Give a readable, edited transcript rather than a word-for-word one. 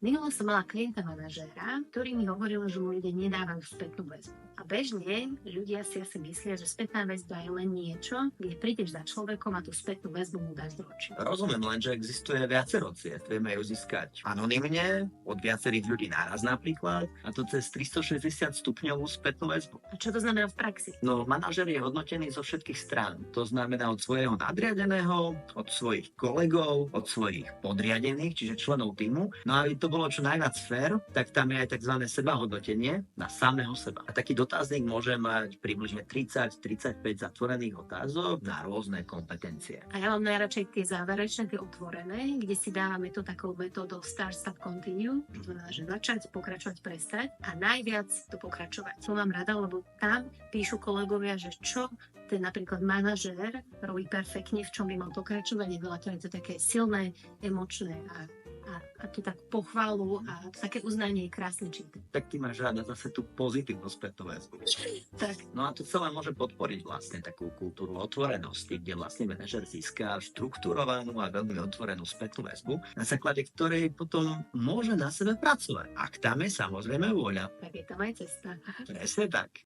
Minule som mala klienta manažéra, ktorý mi hovoril, že mu ľudia nedávajú spätnú väzbu. A bežne ľudia si asi myslia, že spätná väzba je len niečo, kde prídeš za človekom a tú spätnú väzbu mu dáš do očí. Rozumiem len, že existuje viacero ciest. Vieme ju získať anonymne, od viacerých ľudí naraz napríklad, a to cez 360 stupňovú spätnú väzbu. A čo to znamená v praxi? No, manažer je hodnotený zo všetkých strán. To znamená od svojho nadriadeného, od svojich kolegov, od svojich podriadených, čiže členov týmu. No a aby to bolo čo najviac fair, tak tam je aj tzv. Sebahodnotenie na samého seba. A taký dotazník môže mať približne 30-35 zatvorených otázok na rôzne kompetencie. A ja mám najradšej tie záverečné, tie otvorené, kde si dávame to takou metódou Start, Stop, Continue. To znamená, že začať, pokračovať, prestať a najviac to pokračovať. To mám rada, lebo tam píšu kolegovia, že čo ten napríklad manažér robí perfektne, v čom by mal pokračovať. Je veľa to také silné, emočné a to tak pochválu a také uznanie je krásne čítať. Tak ty máš rada zase tú pozitívnu spätnú väzbu. Tak. No a to celé môže podporiť vlastne takú kultúru otvorenosti, kde vlastne manažer získa štruktúrovanú a veľmi otvorenú spätnú väzbu, na základe ktorej potom môže na sebe pracovať. Ak tam je samozrejme vôľa. Tak je tam aj cesta. Presne tak.